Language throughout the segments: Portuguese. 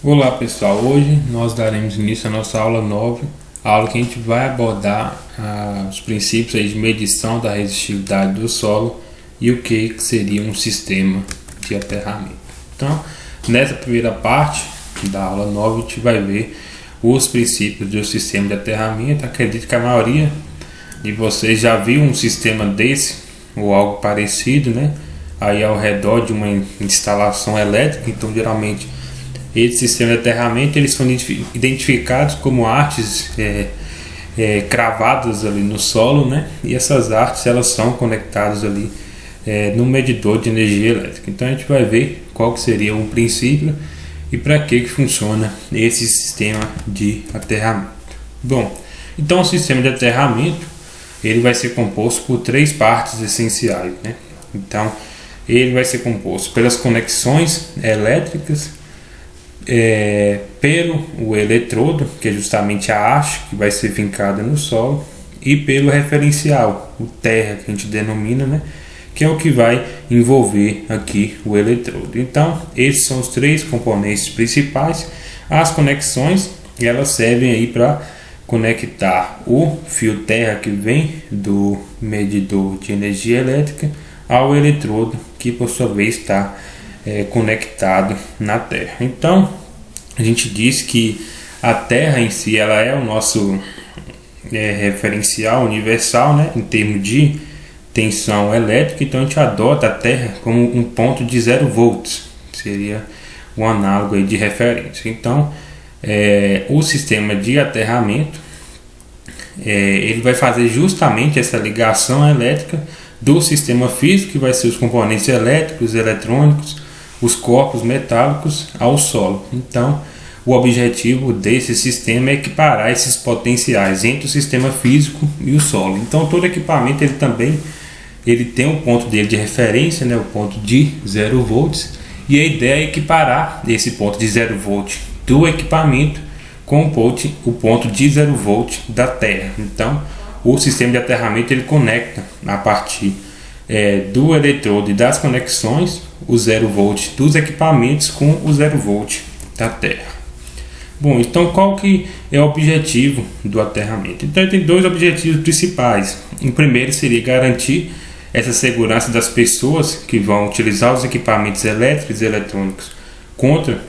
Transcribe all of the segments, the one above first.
Olá pessoal, hoje nós daremos início à nossa aula 9, a aula que a gente vai abordar os princípios aí de medição da resistividade do solo e o que seria um sistema de aterramento. Então, nessa primeira parte da aula 9 a gente vai ver os princípios do sistema de aterramento. Acredito que a maioria de vocês já viu um sistema desse ou algo parecido, né? Aí ao redor de uma instalação elétrica. Então geralmente esse sistema de aterramento eles são identificados como artes cravadas ali no solo, né? E essas artes elas são conectadas ali no medidor de energia elétrica. Então a gente vai ver qual que seria o princípio e para que funciona esse sistema de aterramento. Bom, então o sistema de aterramento ele vai ser composto por três partes essenciais, né? Então ele vai ser composto pelas conexões elétricas, pelo o eletrodo, que é justamente a haste que vai ser vincada no solo, e pelo referencial, o terra que a gente denomina, né, que é o que vai envolver aqui o eletrodo. Então esses são os três componentes principais. As conexões elas servem aí para conectar o fio terra que vem do medidor de energia elétrica ao eletrodo, que por sua vez está conectado na Terra. Então a gente diz que a Terra em si ela é o nosso referencial universal, né, em termos de tensão elétrica. Então a gente adota a Terra como um ponto de 0 volts, seria um análogo aí de referência. Então o sistema de aterramento ele vai fazer justamente essa ligação elétrica do sistema físico, que vai ser os componentes elétricos, eletrônicos, os corpos metálicos ao solo. Então o objetivo desse sistema é equiparar esses potenciais entre o sistema físico e o solo. Então todo equipamento ele tem um ponto dele de referência, né, o ponto de 0 volts, e a ideia é equiparar esse ponto de 0 volt do equipamento com o ponto de 0 volt da Terra. Então o sistema de aterramento ele conecta a partir do eletrodo e das conexões o 0 volt dos equipamentos com o 0 volt da Terra. Bom, então qual que é o objetivo do aterramento? Então tem dois objetivos principais. O primeiro seria garantir essa segurança das pessoas que vão utilizar os equipamentos elétricos e eletrônicos contra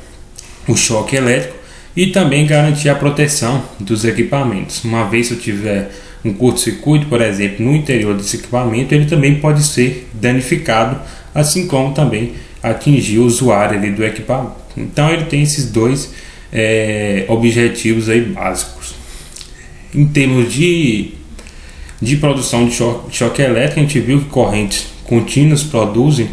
o choque elétrico, e também garantir a proteção dos equipamentos. Uma vez que eu tiver um curto-circuito, por exemplo, no interior desse equipamento, ele também pode ser danificado, assim como também atingir o usuário ali do equipamento. Então ele tem esses dois objetivos aí básicos. Em termos de produção de choque elétrico, a gente viu que correntes contínuas produzem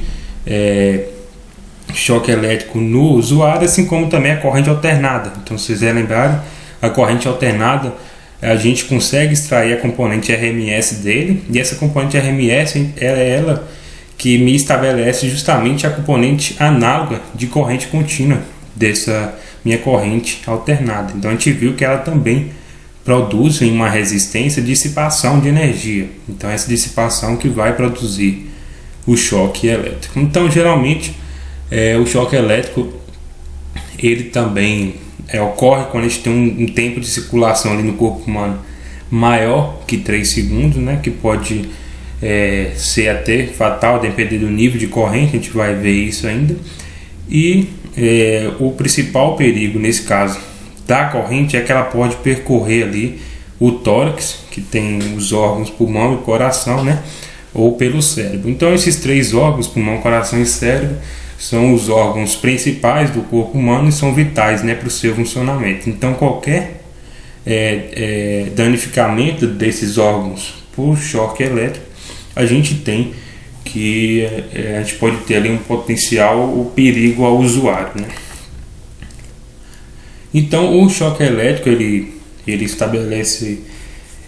choque elétrico no usuário, assim como também a corrente alternada. Então, se vocês lembrarem, a corrente alternada a gente consegue extrair a componente RMS dele, e essa componente RMS é ela que me estabelece justamente a componente análoga de corrente contínua dessa minha corrente alternada. Então a gente viu que ela também produz uma resistência dissipação de energia. Então essa dissipação que vai produzir o choque elétrico. Então geralmente o choque elétrico ele também ocorre quando a gente tem um tempo de circulação ali no corpo humano maior que 3 segundos, né, que pode ser até fatal, dependendo do nível de corrente. A gente vai ver isso ainda. E o principal perigo nesse caso da corrente é que ela pode percorrer ali o tórax, que tem os órgãos pulmão e coração, né, ou pelo cérebro. Então esses três órgãos, pulmão, coração e cérebro, são os órgãos principais do corpo humano e são vitais, né, para o seu funcionamento. Então qualquer danificamento desses órgãos por choque elétrico, a gente tem que a gente pode ter ali um potencial o perigo ao usuário, né? Então o choque elétrico ele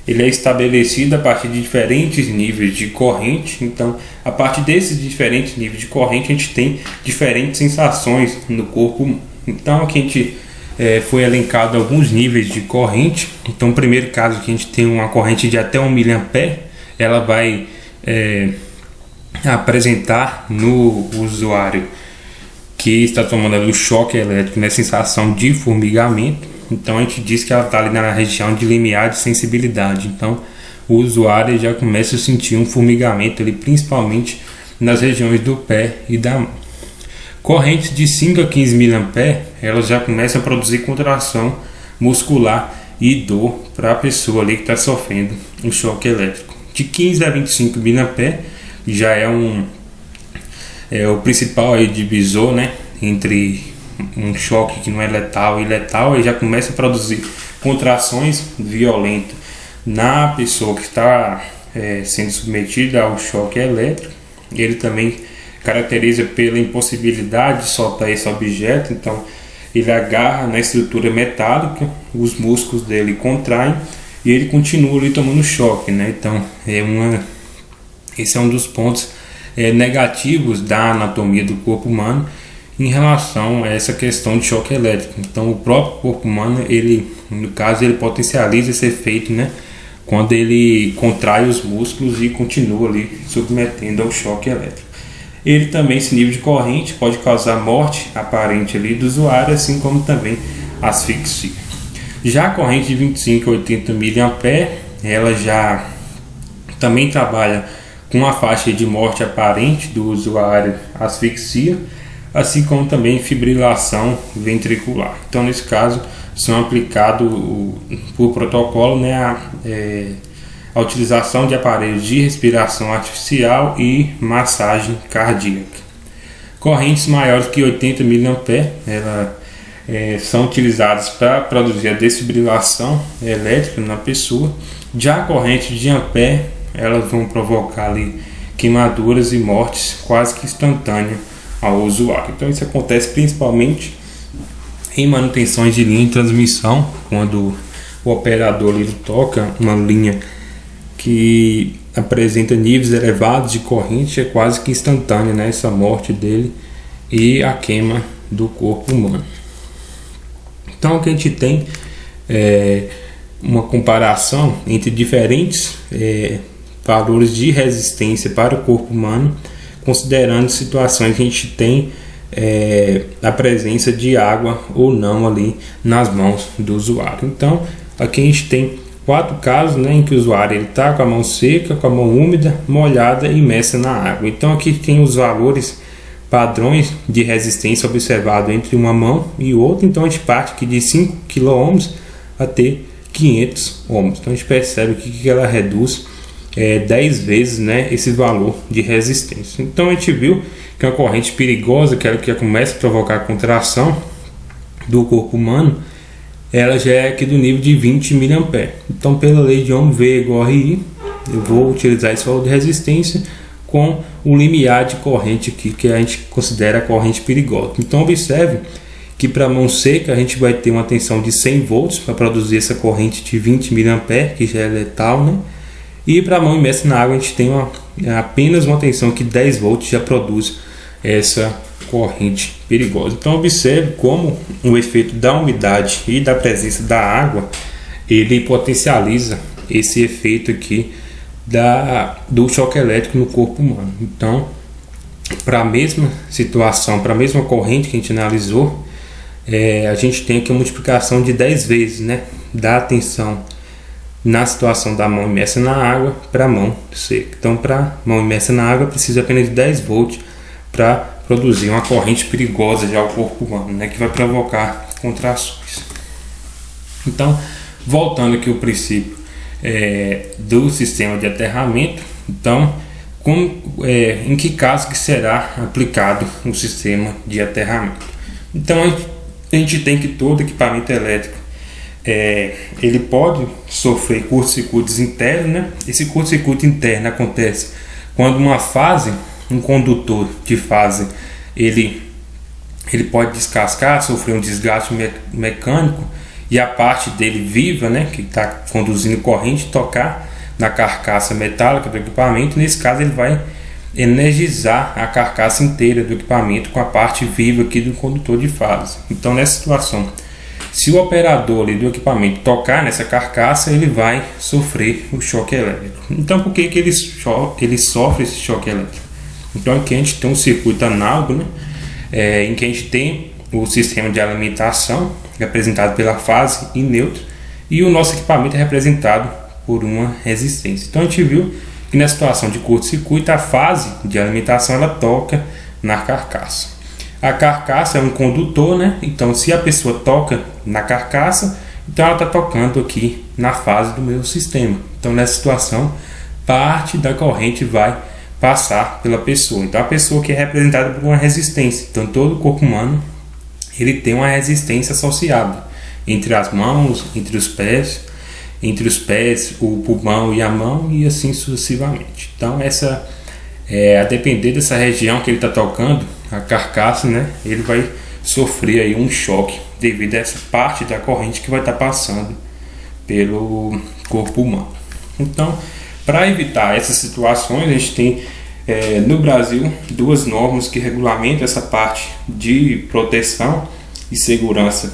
é estabelecido a partir de diferentes níveis de corrente. Então a partir desses diferentes níveis de corrente a gente tem diferentes sensações no corpo. Então aqui a gente foi elencado alguns níveis de corrente. Então o primeiro caso que a gente tem uma corrente de até 1 mA, ela vai apresentar no usuário que está tomando ali o choque elétrico, né, sensação de formigamento. Então a gente diz que ela está ali na região de limiar de sensibilidade. Então o usuário já começa a sentir um formigamento ali, principalmente nas regiões do pé e da mão. Correntes de 5 a 15 mA, elas já começam a produzir contração muscular e dor para a pessoa ali que está sofrendo um choque elétrico. De 15 a 25 mA já é o principal aí divisor, né, entre um choque que não é letal e letal, e já começa a produzir contrações violentas na pessoa que está sendo submetida ao choque elétrico. Ele também caracteriza pela impossibilidade de soltar esse objeto, então ele agarra na estrutura metálica, os músculos dele contraem e ele continua ali tomando choque, né? Então esse é um dos pontos negativos da anatomia do corpo humano em relação a essa questão de choque elétrico. Então o próprio corpo humano, ele, no caso, ele potencializa esse efeito, né, quando ele contrai os músculos e continua ali submetendo ao choque elétrico. Ele também, esse nível de corrente pode causar morte aparente ali do usuário, assim como também asfixia. Já a corrente de 25 a 80 mA, ela já também trabalha com a faixa de morte aparente do usuário, asfixia, assim como também fibrilação ventricular. Então, nesse caso, são aplicados por protocolo, né, a utilização de aparelhos de respiração artificial e massagem cardíaca. Correntes maiores que 80 mA, são utilizadas para produzir a desfibrilação elétrica na pessoa. Já a corrente de ampere, elas vão provocar ali queimaduras e mortes quase que instantâneas ao usuário. Então isso acontece principalmente em manutenções de linha de transmissão, quando o operador ele toca uma linha que apresenta níveis elevados de corrente, é quase que instantânea, né, essa morte dele e a queima do corpo humano. Então o que a gente tem é uma comparação entre diferentes valores de resistência para o corpo humano, considerando situações que a gente tem a presença de água ou não ali nas mãos do usuário. Então aqui a gente tem 4 casos, né, em que o usuário está com a mão seca, com a mão úmida, molhada e imersa na água. Então aqui tem os valores padrões de resistência observado entre uma mão e outra. Então a gente parte aqui de 5 kΩ até 500 ohms. Então a gente percebe que ela reduz 10 vezes, né, esse valor de resistência. Então a gente viu que uma corrente perigosa, que é que começa a provocar contração do corpo humano, ela já é aqui do nível de 20 mA. Então pela lei de Ohm, V igual a RI, eu vou utilizar esse valor de resistência com o limiar de corrente aqui, que a gente considera a corrente perigosa. Então observe que para a mão seca a gente vai ter uma tensão de 100 volts para produzir essa corrente de 20 mA, que já é letal, né? E para a mão imersa na água a gente tem apenas uma tensão que 10 volts já produz essa corrente perigosa. Então observe como o efeito da umidade e da presença da água, ele potencializa esse efeito aqui do choque elétrico no corpo humano. Então, para a mesma situação, para a mesma corrente que a gente analisou, a gente tem aqui uma multiplicação de 10 vezes, né, da tensão na situação da mão imersa na água para a mão seca. Então, para a mão imersa na água, precisa apenas de 10 volts para produzir uma corrente perigosa já ao corpo humano, né, que vai provocar contrações. Então, voltando aqui ao princípio do sistema de aterramento, então, em que caso que será aplicado o sistema de aterramento? Então, a gente tem que todo equipamento elétrico ele pode sofrer curto-circuitos internos, né? Esse curto-circuito interno acontece quando um condutor de fase, ele pode descascar, sofrer um desgaste mecânico e a parte dele viva, né, que está conduzindo corrente, tocar na carcaça metálica do equipamento. Nesse caso ele vai energizar a carcaça inteira do equipamento com a parte viva aqui do condutor de fase. Então nessa situação, se o operador ali do equipamento tocar nessa carcaça, ele vai sofrer o choque elétrico. Então por que ele sofre esse choque elétrico? Então aqui a gente tem um circuito análogo, né? em que a gente tem o sistema de alimentação representado pela fase e neutro, e o nosso equipamento é representado por uma resistência. Então a gente viu que na situação de curto-circuito a fase de alimentação ela toca na carcaça. A carcaça é um condutor, né? Então se a pessoa toca na carcaça, então ela está tocando aqui na fase do meu sistema. Então nessa situação parte da corrente vai passar pela pessoa. Então a pessoa que é representada por uma resistência. Então todo o corpo humano ele tem uma resistência associada entre as mãos, entre os pés, o pulmão e a mão, e assim sucessivamente. Então essa a depender dessa região que ele está tocando, a carcaça, né, ele vai sofrer aí um choque devido a essa parte da corrente que vai estar passando pelo corpo humano. Então, para evitar essas situações, a gente tem no Brasil duas normas que regulamentam essa parte de proteção e segurança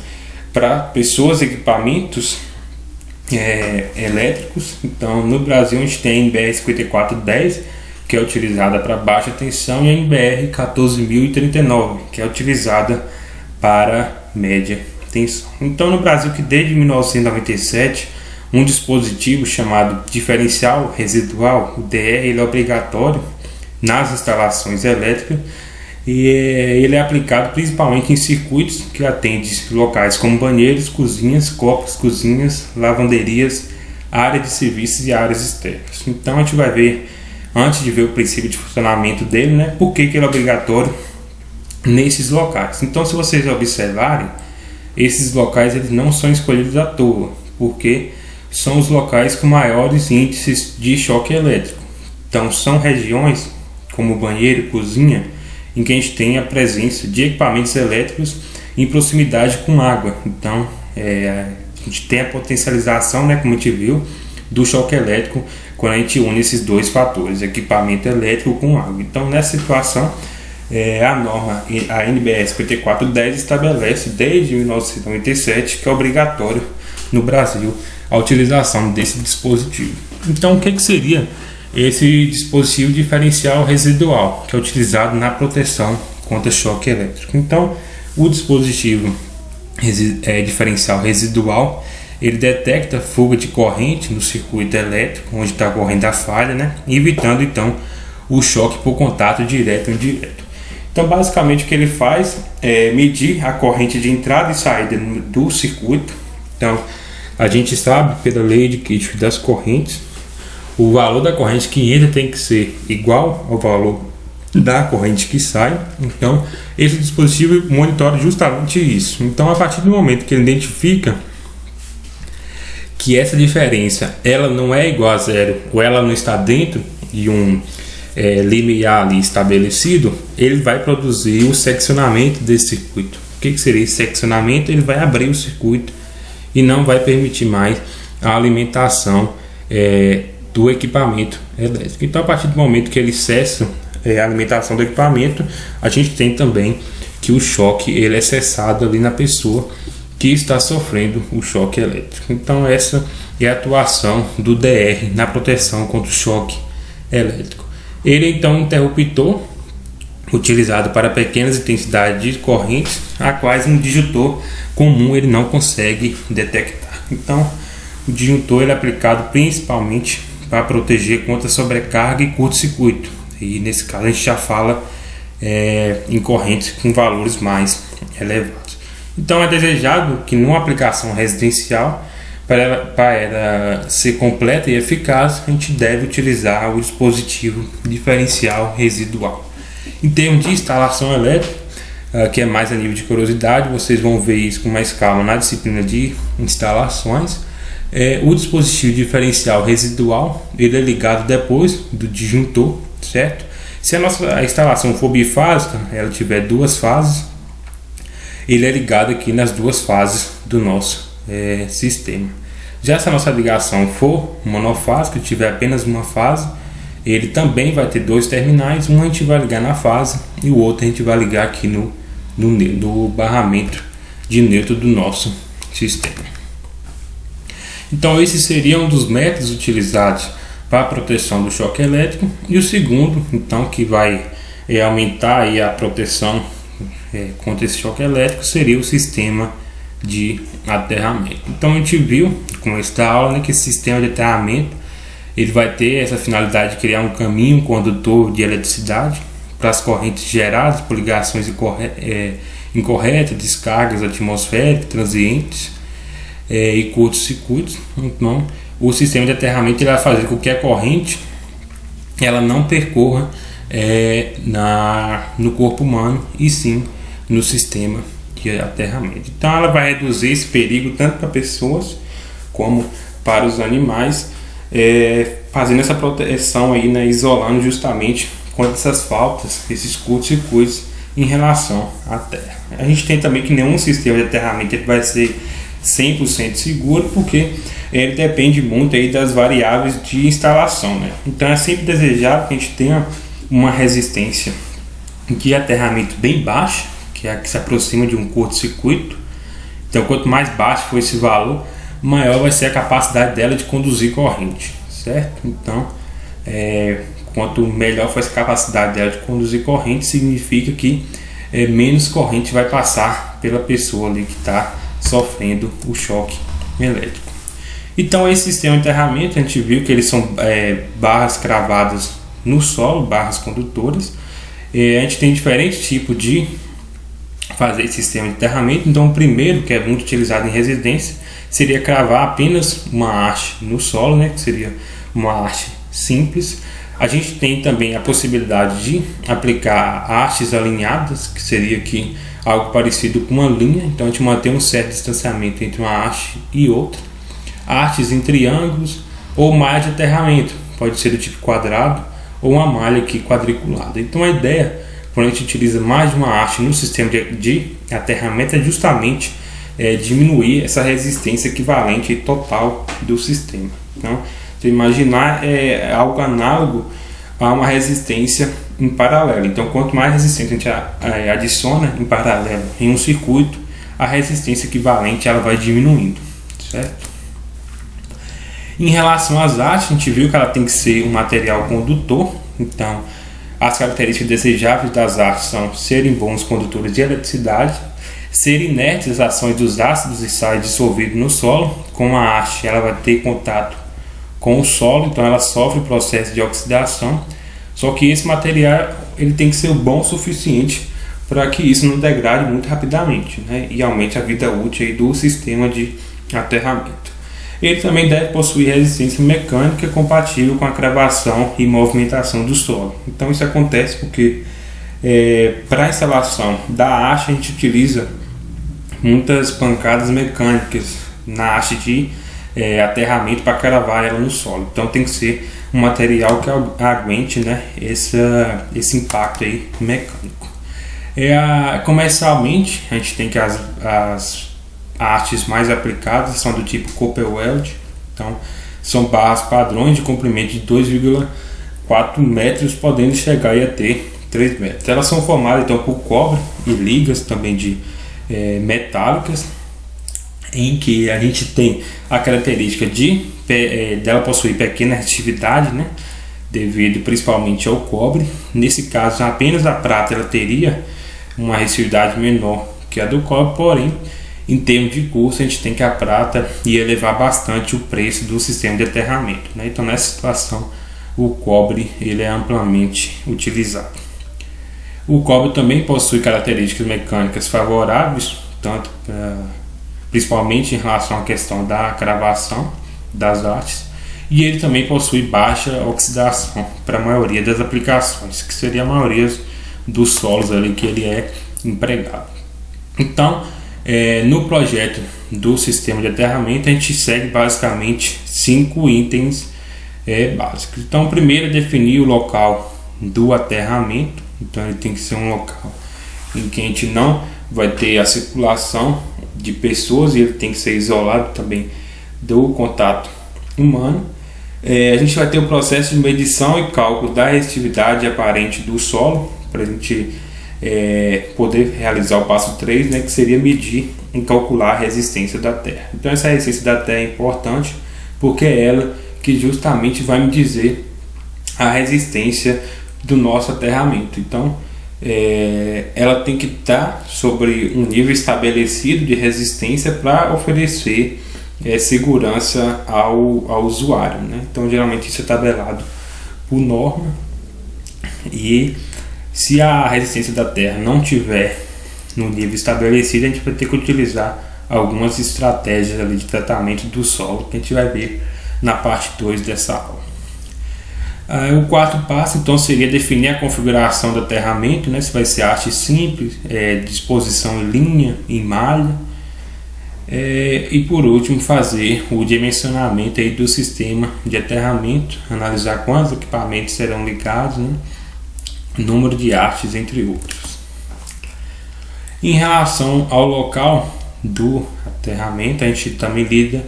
para pessoas e equipamentos elétricos. Então no Brasil a gente tem a NBR 5410, que é utilizada para baixa tensão, e a NBR 14039, que é utilizada para média tensão. Então no Brasil, que desde 1997 um dispositivo chamado diferencial residual, o DR, ele é obrigatório nas instalações elétricas, e ele é aplicado principalmente em circuitos que atendem locais como banheiros, cozinhas, copas, cozinhas, lavanderias, área de serviços e áreas externas. Então a gente vai ver, antes de ver o princípio de funcionamento dele, né, por que ele é obrigatório nesses locais. Então se vocês observarem, esses locais eles não são escolhidos à toa, porque são os locais com maiores índices de choque elétrico. Então são regiões como banheiro e cozinha, em que a gente tem a presença de equipamentos elétricos em proximidade com água. Então a gente tem a potencialização, né, como a gente viu, do choque elétrico quando a gente une esses dois fatores, equipamento elétrico com água. Então nessa situação a norma, a NBR 5410, estabelece desde 1997 que é obrigatório no Brasil a utilização desse dispositivo. Então o que seria esse dispositivo diferencial residual, que é utilizado na proteção contra choque elétrico? Então o dispositivo diferencial residual, ele detecta fuga de corrente no circuito elétrico onde está ocorrendo a falha, né, evitando então o choque por contato direto ou indireto. Então basicamente o que ele faz é medir a corrente de entrada e saída do circuito. Então a gente sabe pela lei de Kirchhoff das correntes, o valor da corrente que entra tem que ser igual ao valor da corrente que sai. Então esse dispositivo monitora justamente isso. Então a partir do momento que ele identifica que essa diferença ela não é igual a zero, ou ela não está dentro de um limiar ali estabelecido, ele vai produzir o seccionamento desse circuito. O que seria esse seccionamento? Ele vai abrir o circuito e não vai permitir mais a alimentação do equipamento elétrico. Então a partir do momento que ele cessa a alimentação do equipamento, a gente tem também que o choque ele é cessado ali na pessoa que está sofrendo o choque elétrico. Então essa é a atuação do DR na proteção contra o choque elétrico. Ele então é um interruptor utilizado para pequenas intensidades de correntes, a quais um disjuntor comum ele não consegue detectar. Então o disjuntor ele é aplicado principalmente para proteger contra sobrecarga e curto-circuito, e nesse caso a gente já fala em correntes com valores mais elevados. Então é desejado que numa aplicação residencial, para ela ser completa e eficaz, a gente deve utilizar o dispositivo diferencial residual. Em termos de instalação elétrica, que é mais a nível de curiosidade, vocês vão ver isso com mais calma na disciplina de instalações. O dispositivo diferencial residual ele é ligado depois do disjuntor, certo? Se a instalação for bifásica, ela tiver duas fases, ele é ligado aqui nas duas fases do nosso sistema. Já se a nossa ligação for monofásica, tiver apenas uma fase, ele também vai ter dois terminais, um a gente vai ligar na fase e o outro a gente vai ligar aqui no barramento de neutro do nosso sistema. Então esse seria um dos métodos utilizados para a proteção do choque elétrico, e o segundo, então, que vai aumentar aí a proteção contra esse choque elétrico seria o sistema de aterramento. Então a gente viu com esta aula, né, que esse sistema de aterramento ele vai ter essa finalidade de criar um caminho condutor de eletricidade para as correntes geradas por ligações incorretas, descargas atmosféricas, transientes e curtos-circuitos. Então o sistema de aterramento ele vai fazer com que a corrente ela não percorra no corpo humano e sim no sistema de aterramento. Então ela vai reduzir esse perigo tanto para pessoas como para os animais, fazendo essa proteção aí, né, isolando justamente contra essas faltas, esses curtos-circuitos em relação à Terra. A gente tem também que nenhum sistema de aterramento ele vai ser 100% seguro, porque ele depende muito aí das variáveis de instalação, né? Então é sempre desejável que a gente tenha uma resistência de aterramento bem baixa, que é a que se aproxima de um curto-circuito. Então quanto mais baixo for esse valor, maior vai ser a capacidade dela de conduzir corrente, certo? Então quanto melhor for essa capacidade dela de conduzir corrente, significa que menos corrente vai passar pela pessoa ali que está sofrendo o choque elétrico. Então esse sistema de aterramento, a gente viu que eles são barras cravadas no solo, barras condutoras. A gente tem diferentes tipos de fazer esse sistema de aterramento. Então o primeiro, que é muito utilizado em residência, seria cravar apenas uma haste no solo, né, que seria uma haste simples. A gente tem também a possibilidade de aplicar hastes alinhadas, que seria aqui algo parecido com uma linha. Então a gente mantém um certo distanciamento entre uma haste e outra. Hastes em triângulos ou malha de aterramento, pode ser do tipo quadrado ou uma malha aqui quadriculada. Então a ideia, quando a gente utiliza mais de uma haste no sistema de aterramento, é justamente diminuir essa resistência equivalente total do sistema. Então, você imaginar algo análogo a uma resistência em paralelo. Então, quanto mais resistência a gente adiciona em paralelo em um circuito, a resistência equivalente ela vai diminuindo, certo? Em relação às hastes, a gente viu que ela tem que ser um material condutor. Então, as características desejáveis das hastes são serem bons condutores de eletricidade, serem inertes às ações dos ácidos e sais dissolvidos no solo. Com a haste, ela vai ter contato com o solo, então ela sofre o processo de oxidação. Só que esse material ele tem que ser bom o suficiente para que isso não degrade muito rapidamente, né, e aumente a vida útil aí do sistema de aterramento. Ele também deve possuir resistência mecânica compatível com a cravação e movimentação do solo. Então isso acontece porque para a instalação da haste a gente utiliza muitas pancadas mecânicas na haste de aterramento para cravar ela no solo. Então tem que ser um material que aguente, né, esse impacto aí mecânico. Comercialmente a gente tem que as hastes mais aplicadas são do tipo Copper-Weld. Então são barras padrões de comprimento de 2,4 metros, podendo chegar a ter 3 metros. Elas são formadas então por cobre e ligas também de metálicas, em que a gente tem a característica dela possuir pequena resistividade, né, devido principalmente ao cobre. Nesse caso, apenas a prata ela teria uma resistividade menor que a do cobre, porém, em termos de custo, a gente tem que a prata ia elevar bastante o preço do sistema de aterramento, né? Então, nessa situação, o cobre ele é amplamente utilizado. O cobre também possui características mecânicas favoráveis, tanto principalmente em relação à questão da cravação das hastes, e ele também possui baixa oxidação para a maioria das aplicações, que seria a maioria dos solos ali que ele é empregado. Então, no projeto do sistema de aterramento, a gente segue basicamente 5 itens básicos. Então, primeiro é definir o local do aterramento. Então, ele tem que ser um local em que a gente não vai ter a circulação de pessoas, e ele tem que ser isolado também do contato humano. A gente vai ter o processo de medição e cálculo da resistividade aparente do solo, para a gente poder realizar o passo 3, né, que seria medir e calcular a resistência da Terra. Então essa resistência da Terra é importante porque é ela que justamente vai me dizer a resistência do nosso aterramento. Então ela tem que estar sobre um nível estabelecido de resistência para oferecer segurança ao usuário, né? Então geralmente isso é tabelado por norma, e se a resistência da terra não tiver no nível estabelecido, a gente vai ter que utilizar algumas estratégias ali de tratamento do solo, que a gente vai ver na parte 2 dessa aula. O quarto passo então seria definir a configuração do aterramento, né? Se vai ser haste simples, disposição em linha, em malha, e por último fazer o dimensionamento aí do sistema de aterramento, analisar quantos equipamentos serão ligados, né? Número de hastes, entre outros. Em relação ao local do aterramento, a gente também lida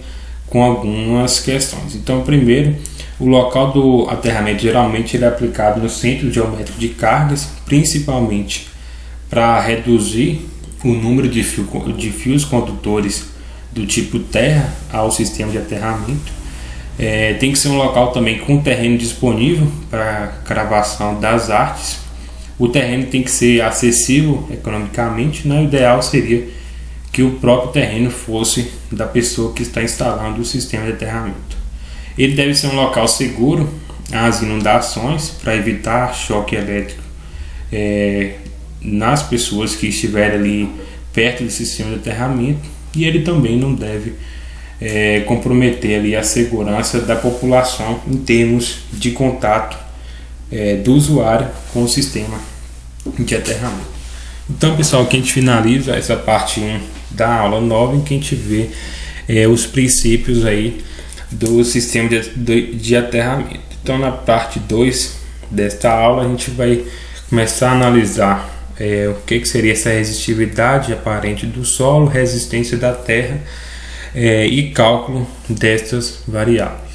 com algumas questões. Então, primeiro, o local do aterramento geralmente ele é aplicado no centro geométrico de cargas, principalmente para reduzir o número de fios condutores do tipo terra ao sistema de aterramento. Tem que ser um local também com terreno disponível para cravação das hastes. O terreno tem que ser acessível economicamente, né? O ideal seria que o próprio terreno fosse da pessoa que está instalando o sistema de aterramento. Ele deve ser um local seguro às inundações, para evitar choque elétrico nas pessoas que estiverem ali perto do sistema de aterramento, e ele também não deve comprometer ali a segurança da população em termos de contato do usuário com o sistema de aterramento. Então, pessoal, aqui a gente finaliza essa parte 1 da aula 9, em que a gente vê os princípios aí do sistema de aterramento. Então, na parte 2 desta aula, a gente vai começar a analisar o que seria essa resistividade aparente do solo, resistência da terra e cálculo destas variáveis.